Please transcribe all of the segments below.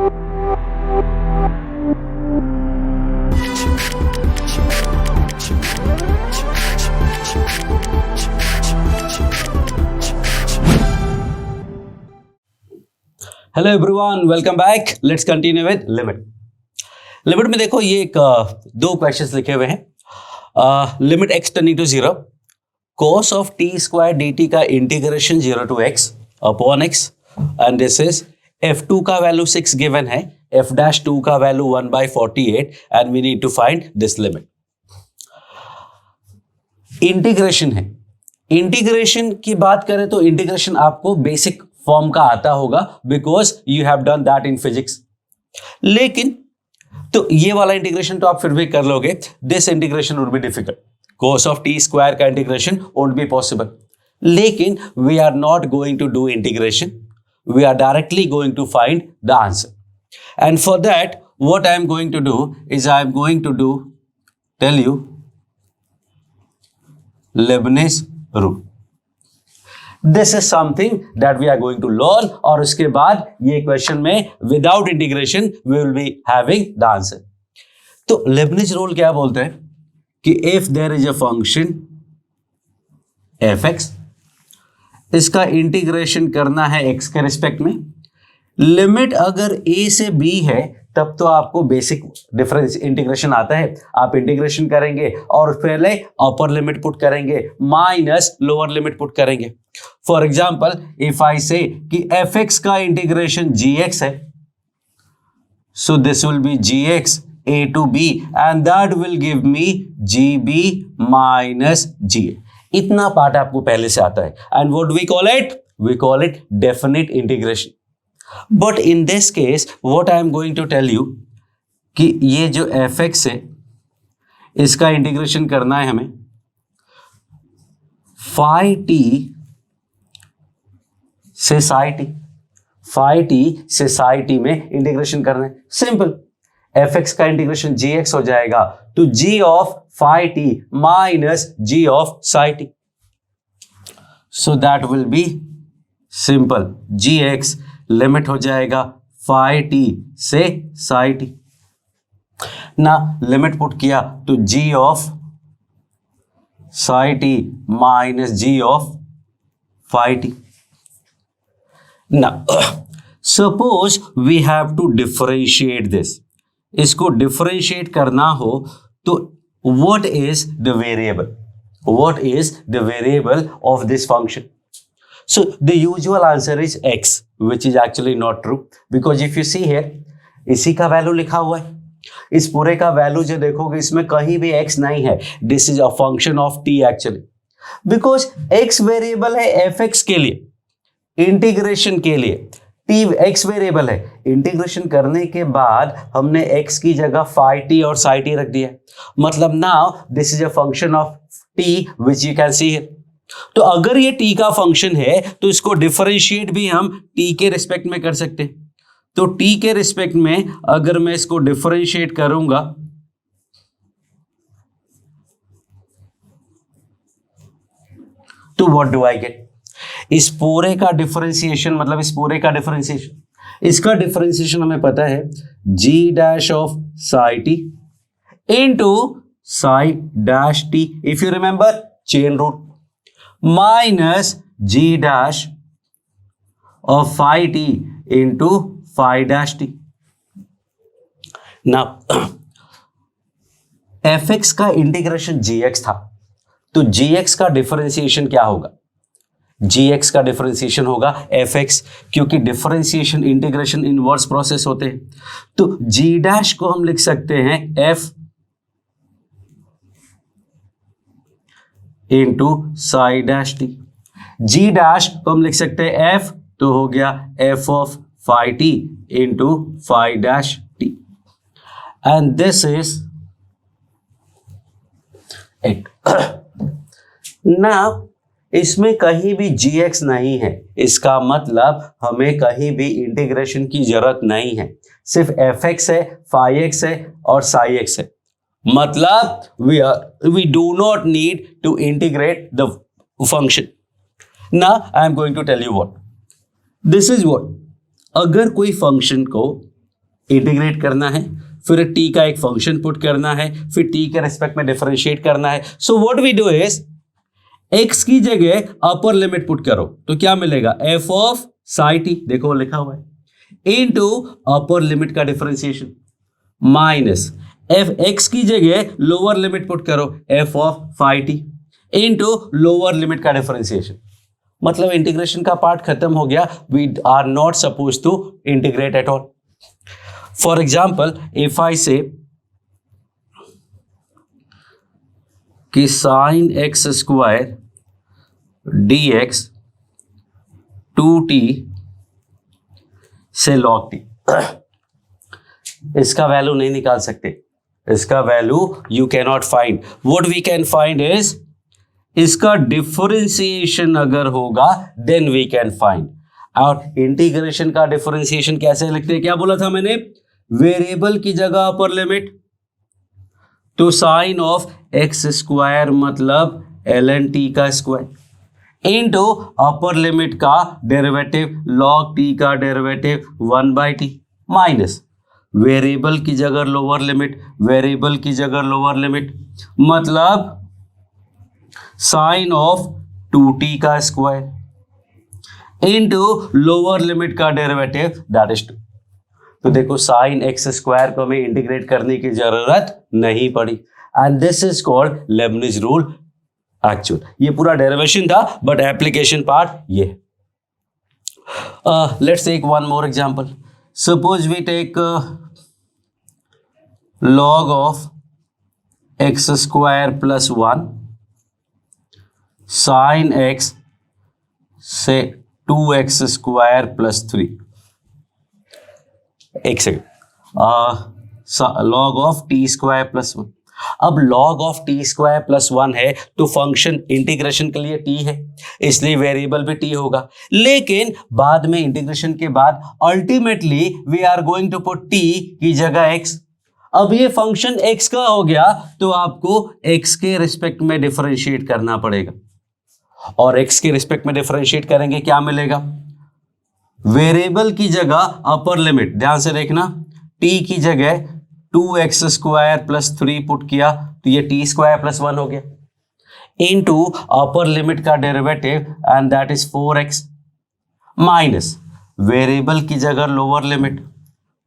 Hello everyone, welcome back. Let's continue with limit. Limit में देखो ये एक दो क्वेश्चंस लिखे हुए हैं। Limit x tending to 0, cos of t square dt का integration 0 to x upon x, and this is f2 का वैल्यू 6 गिवन है, f'2 का value 1/48 and we need to find this limit. Integration है। Integration की बात करें तो integration आपको बेसिक फॉर्म का आता होगा because you have done that in physics. लेकिन तो ये वाला इंटीग्रेशन तो आप फिर भी कर लोगे, this integration would be difficult. cos of t square का इंटीग्रेशन वोंट बी पॉसिबल। लेकिन we are not going to do integration, we are directly going to find the answer. And for that what I am going to do is I am going to do tell you Leibniz rule. This is something that we are going to learn, और उसके बाद ये question में without integration we will be having the answer. तो Leibniz rule क्या बोलते हैं कि if there is a function fx, इसका इंटीग्रेशन करना है x के रिस्पेक्ट में, लिमिट अगर a से b है तब तो आपको बेसिक डिफरेंस इंटीग्रेशन आता है। आप इंटीग्रेशन करेंगे और पहले अपर लिमिट पुट करेंगे माइनस लोअर लिमिट पुट करेंगे। For example if I say कि fx का इंटीग्रेशन gx है, so this will be gx a to b and that will give me gb minus ga। इतना part आपको पहले से आता है and what we call it definite integration. But in this case what I am going to tell you कि ये जो fx है इसका इंटीग्रेशन करना है हमें phi t से psi t, phi t से psi t में इंटीग्रेशन करना है। सिंपल, fx का इंटीग्रेशन gx हो जाएगा तो g of phi t minus g of psi t, so that will be simple gx limit हो जाएगा phi t से psi t। ना लिमिट पुट किया तो g of psi t minus g of phi t। ना suppose we have to differentiate this, इसको differentiate करना हो तो what is the variable of this function? So the usual answer is x, which is actually not true because if you see here, इसी का value लिखा हुआ है, इस पूरे का वैल्यू जो देखोगे इसमें कहीं भी x नहीं है। This is a function of t actually, because x variable है fx के लिए, इंटीग्रेशन के लिए t x वेरिएबल है। इंटीग्रेशन करने के बाद हमने x की जगह phi t और psi t रख दिया, मतलब now this is a function of t which you can see here. तो अगर ये t का फंक्शन है तो इसको डिफरेंशिएट भी हम t के रिस्पेक्ट में कर सकते हैं। तो t के रिस्पेक्ट में अगर मैं इसको डिफरेंशिएट करूंगा तो व्हाट डू आई गेट? इस पूरे का डिफरेंशिएशन, मतलब इस पूरे का डिफरेंशिएशन, इसका डिफरेंशिएशन हमें पता है g dash of psi t into psi dash t, if you remember chain rule, minus g dash of phi t into phi dash t। ना fx का इंटीग्रेशन gx था तो gx का डिफरेंशिएशन क्या होगा? gx का डिफरेंशिएशन होगा fx, क्योंकि डिफरेंशिएशन इंटीग्रेशन इनवर्स प्रोसेस होते हैं। तो g डैश को हम लिख सकते हैं f into psi dash t, g dash को हम लिख सकते हैं f, तो हो गया f of phi t into phi dash t, and this is it. Now इसमें कहीं भी gx नहीं है, इसका मतलब हमें कहीं भी इंटीग्रेशन की जरूरत नहीं है, सिर्फ fx है, phi x है और psi x है। मतलब we do not need to integrate the function. Now I am going to tell you what this is what, अगर कोई फंक्शन को इंटीग्रेट करना है, फिर t का एक फंक्शन पुट करना है, फिर t के रेस्पेक्ट में डिफरेंशिएट करना है. So what we do is x की जगह अपर लिमिट पुट करो तो क्या मिलेगा, f ऑफ psi t, देखो लिखा हुआ है, इनटू अपर लिमिट का डिफरेंशिएशन माइनस f x की जगह लोअर लिमिट पुट करो f of phi t into lower limit का डिफरेंशिएशन. मतलब इंटीग्रेशन का पार्ट खत्म हो गया. We are not suppose to integrate at all. For example if I say कि sine x square d x 2t से log t, इसका value नहीं निकाल सकते. इसका value you can not find. What we can find is इसका differentiation अगर होगा देन वी कैन फाइंड. और इंटीग्रेशन का डिफरेंशिएशन कैसे लिखते हैं, क्या बोला था मैंने, वेरिएबल की जगह अपर लिमिट, तो साइन ऑफ एक्स स्क्वायर मतलब ln t का स्क्वायर इनटू अपर लिमिट का डेरिवेटिव log t का डेरिवेटिव 1/t माइनस वेरिएबल की जगह लोअर लिमिट, वेरिएबल की जगह लोअर लिमिट मतलब साइन ऑफ 2t का स्क्वायर इनटू लोअर लिमिट का डेरिवेटिव दैट इज 2. तो देखो साइन एक्स स्क्वायर को हमें इंटीग्रेट करने की जरूरत नहीं पड़ी. And this is called Leibniz rule. Actual ये पूरा डेरिवेशन था बट एप्लीकेशन पार्ट ये. Let's take one more example. Suppose we take log of x square plus 1 sine x से 2x स्क्वायर प्लस 3. एक second. log of t square plus 1. अब log of t square plus 1 है तो function integration के लिए t है, इसलिए variable भी t होगा. लेकिन बाद में इंटीग्रेशन के बाद ultimately we are going to put t की जगह x. अब ये फंक्शन x का हो गया तो आपको x के रिस्पेक्ट में डिफरेंशिएट करना पड़ेगा. और x के रिस्पेक्ट में डिफरेंशिएट करेंगे क्या मिलेगा, वेरिएबल की जगह अपर लिमिट, ध्यान से देखना, t की जगह 2x स्क्वायर प्लस 3 पुट किया तो ये t स्क्वायर प्लस 1 हो गया इनटू अपर लिमिट का derivative and that is 4x minus variable की जगह लोअर लिमिट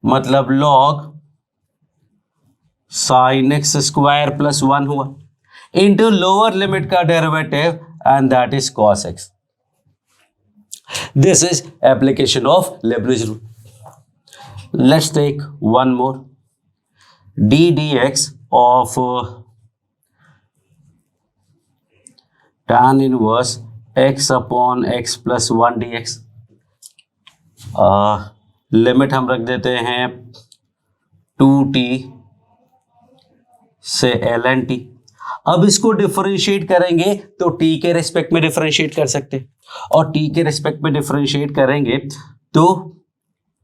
मतलब log sign x square plus 1 हुआ इनटू लोअर लिमिट का derivative and that is cos x. This is application of Leibniz rule. Let's take one more. d dx of tan inverse x upon x plus 1 dx. Limit हम रख देते हैं 2t से ln t. अब इसको differentiate करेंगे तो t के रिस्पेक्ट में डिफरेंशिएट कर सकते हैं और t के रिस्पेक्ट में डिफरेंशिएट करेंगे तो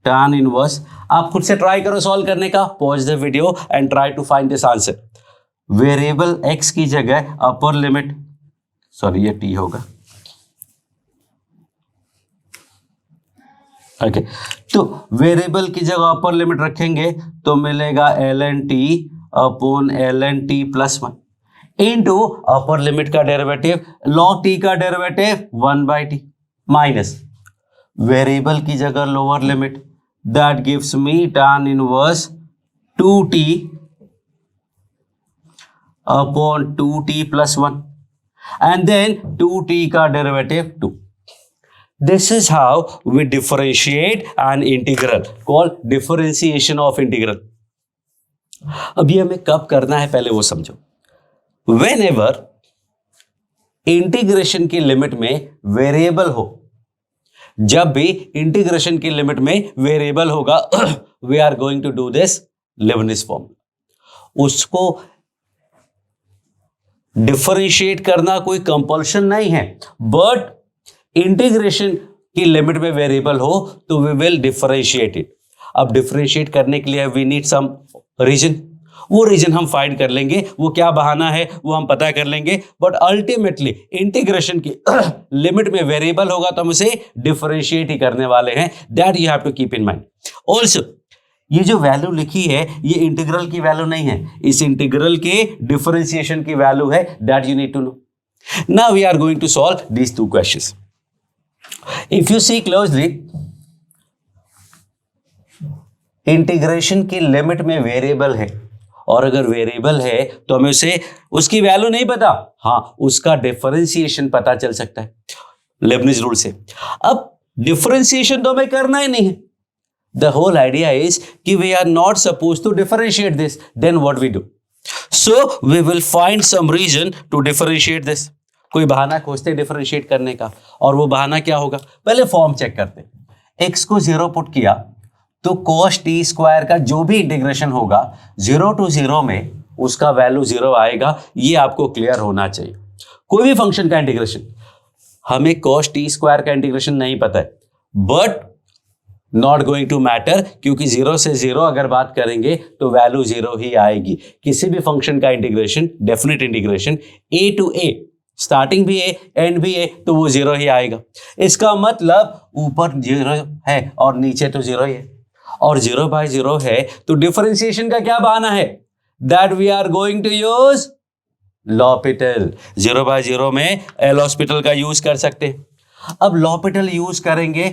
tan इनवर्स. आप खुद से ट्राई करो सॉल्व करने का. Pause the video and try to find this answer. Variable x की जगह अपर लिमिट, सॉरी ये t होगा, ओके तो वेरिएबल की जगह अपर लिमिट रखेंगे तो मिलेगा ln t upon ln t plus 1 into upper limit का डेरिवेटिव log t का डेरिवेटिव 1/t माइनस वेरिएबल की जगह lower limit that gives me tan inverse 2t upon 2t plus 1 and then 2t का derivative 2. This is how we differentiate an integral called differentiation of integral. अभी हमें कब करना है पहले वो समझो. Whenever इंटीग्रेशन की लिमिट में वेरिएबल हो, जब भी इंटीग्रेशन की लिमिट में वेरिएबल होगा we are going to do this Leibniz formula. उसको डिफरेंशिएट करना कोई कंपल्शन नहीं है, बट इंटीग्रेशन की लिमिट में वेरिएबल हो तो वी विल डिफरेंशिएट इट. अब डिफरेंशिएट करने के लिए वी नीड सम रीजन. वो रीजन हम फाइंड कर लेंगे, वो क्या बहाना है वो हम पता कर लेंगे, बट अल्टीमेटली इंटीग्रेशन की लिमिट में वेरिएबल होगा तो हम उसे डिफरेंशिएट ही करने वाले हैं. That you have to keep in mind. Also ये जो वैल्यू लिखी है ये इंटीग्रल की वैल्यू नहीं है, इस इंटीग्रल के डिफरेंशिएशन की वैल्यू है, that you need to know. Now we are going to solve these two questions. If you see closely, integration की लिमिट में वेरिएबल है, और अगर वेरिएबल है तो हमें उसे उसकी वैल्यू नहीं पता, हाँ उसका डिफरेंशिएशन पता चल सकता है लेबनिज रूल से. अब डिफरेंशिएशन तो हमें करना ही नहीं है. The whole idea is कि we are not supposed to differentiate this. Then what we do? So we will find some reason to differentiate this. कोई बहाना खोजते हैं डिफरेंशिएट करने का, और वो बहाना क्या होगा? पहले फॉर्म चेक करते हैं. x को 0 पुट किया तो cos t स्क्वायर का जो भी इंटीग्रेशन होगा 0 to 0 में उसका वैल्यू 0 आएगा. ये आपको क्लियर होना चाहिए. कोई भी फंक्शन का इंटीग्रेशन, हमें cos t स्क्वायर का इंटीग्रेशन नहीं पता है, but not going to matter, क्योंकि 0 से 0 अगर बात करेंगे तो वैल्यू 0 ही आएगी. किसी भी फंक्शन का integration, definite integration a to a, starting भी a एंड भी a, तो वो 0 ही आएगा. इसका मतलब ऊपर 0 है और नीचे तो 0 ही है, और 0 by 0 है तो डिफरेंशिएशन का क्या बहाना है? That we are going to use L'Hopital. 0 by 0 में एल हॉस्पिटल का यूज कर सकते हैं. अब लॉपिटल यूज करेंगे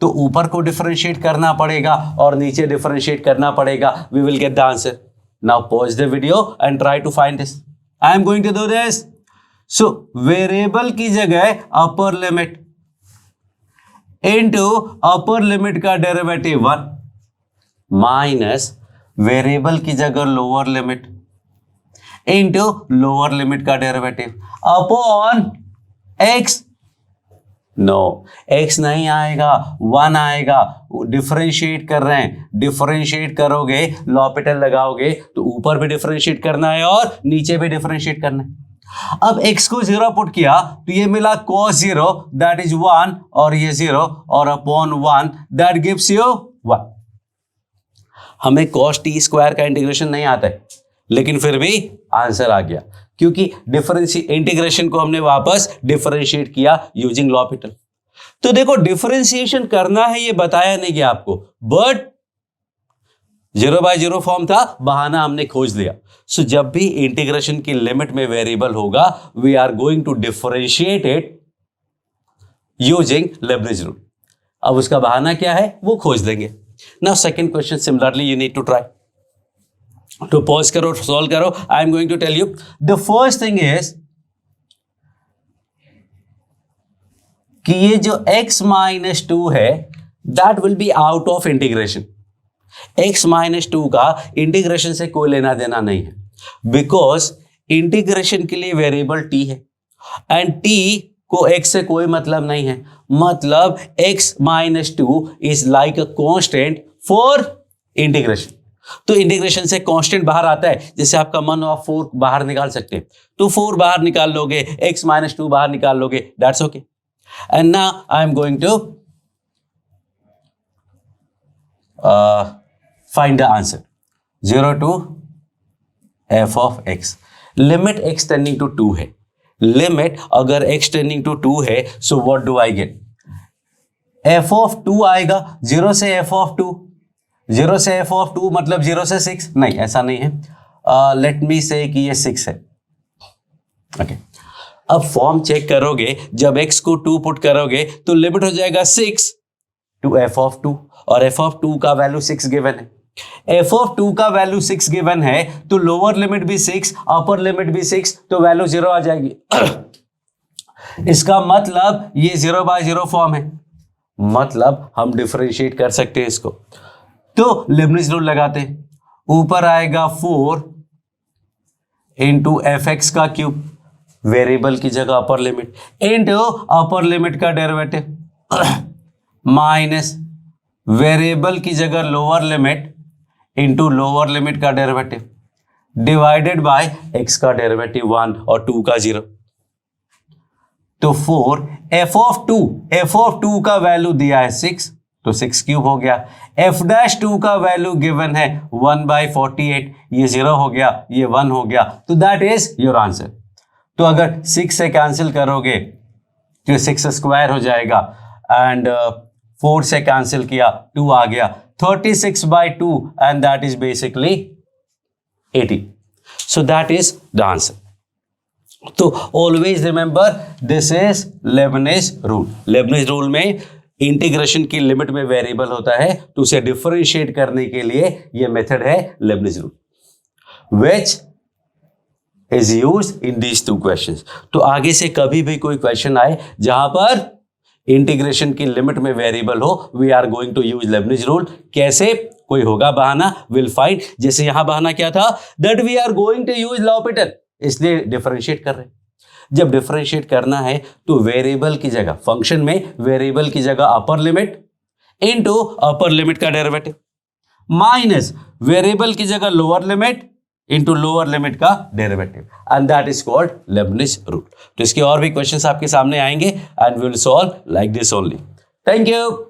तो ऊपर को डिफरेंशिएट करना पड़ेगा और नीचे डिफरेंशिएट करना पड़ेगा. We will get the answer. Now pause the video and try to find this. I am going to do this. So variable की जगह upper limit into upper limit का डेरिवेटिव 1 माइनस वेरिएबल की जगह lower limit into lower limit का derivative upon x. No, x नहीं आएगा, 1 आएगा. Differentiate कर रहे हैं, डिफरेंशिएट करोगे, लॉपिटल लगाओगे तो ऊपर भी डिफरेंशिएट करना है और नीचे भी डिफरेंशिएट करना है. अब x को 0 पुट किया तो ये मिला cos 0 दैट इज 1, और ये 0 और अपॉन 1 दैट गिव्स यू 1. हमें cos t स्क्वायर का इंटीग्रेशन नहीं आता है, लेकिन फिर भी आंसर आ गया, क्योंकि इंटीग्रेशन को हमने वापस डिफरेंशिएट किया यूजिंग लॉपिटल. तो देखो डिफरेंशिएशन करना है ये बताया नहीं गया आपको, बट 0 by 0 फॉर्म था, बहाना हमने खोज लिया. सो जब भी इंटीग्रेशन की लिमिट में वेरिएबल होगा we are going to differentiate it using Leibniz rule. अब उसका बहाना क्या है वो खोज लेंगे. Now second question similarly you need to try. तो पॉज करो, सॉल्व करो. I am going to tell you the first thing is कि ये जो x माइनस 2 है that will be out of integration. x minus 2 का इंटीग्रेशन से कोई लेना देना नहीं है, बिकॉज इंटीग्रेशन के लिए वेरिएबल t है एंड t को x से कोई मतलब नहीं है. मतलब x minus 2 is like a constant for integration. तो इंटीग्रेशन से कांस्टेंट बाहर आता है, जैसे आपका मन और 4 बाहर निकाल सकते हैं तो 4 बाहर निकाल लोगे, x माइनस 2 बाहर निकाल लोगे, that's okay. And now I am going to find the answer. 0 to f of x. Limit x tending to 2 है. लिमिट अगर x टेंडिंग टू 2 है so what do I get? f of 2 आएगा. 0 से f of 2, 0 से f of 2 मतलब 0 से 6? नहीं, ऐसा नहीं है. लेट मी से कि ये 6 है. ओके. अब फॉर्म चेक करोगे, जब x को 2 पुट करोगे तो लिमिट हो जाएगा 6 टू f of 2, और f of 2 का वैल्यू 6 गिवन है. f of 2 का वैल्यू 6 गिवन है तो लोअर लिमिट भी 6, अपर लिमिट भी 6, तो वैल्यू 0 आ जाएगी. इसका मतलब ये 0 by 0 फॉर्म है, मतलब हम डिफरेंशिएट कर सकते हैं इसको. तो लेबनिज रूल लगाते हैं. ऊपर आएगा 4 इंटू एफ एक्स का क्यूब, वेरिएबल की जगह upper limit, into upper limit का डेरिवेटिव माइनस वेरिएबल की जगह lower limit into lower limit का डेरिवेटिव डिवाइडेड बाय एक्स का डेरिवेटिव 1 और 2 का 0. तो 4 एफ ऑफ 2 का वैल्यू दिया है 6, तो 6 क्यूब हो गया. एफ डैश 2 का वैल्यू गिवन है 1/48, ये 0 हो गया, ये 1 हो गया, तो दैट इज योर आंसर. तो अगर 6 से कैंसिल करोगे तो 6 स्क्वायर हो जाएगा एंड 4 से कैंसिल किया 2 आ गया, 36/2 and that is basically 80. So that is the answer. तो always remember this is Leibniz rule. Leibniz rule में इंटीग्रेशन की लिमिट में वेरिएबल होता है, तो उसे डिफरेंशिएट करने के लिए ये मेथड है Leibniz rule, which is used in these two questions. तो आगे से कभी भी कोई क्वेश्चन आए जहां पर इंटीग्रेशन की लिमिट में वेरिएबल हो, we are going to use Leibniz rule. कैसे? कोई होगा बहाना, विल फाइंड. जैसे यहां बहाना क्या था, that we are going to use L'Hopital, इसलिए डिफरेंशिएट कर रहे हैं. जब डिफरेंशिएट करना है तो वेरिएबल की जगह, फंक्शन में वेरिएबल की जगह upper limit into upper limit का डेरिवेटिव माइनस वेरिएबल की जगह lower limit into lower limit का derivative, and that is called Leibniz rule. तो इसके और भी क्वेश्चंस आपके सामने आएंगे and we will solve like this only. Thank you.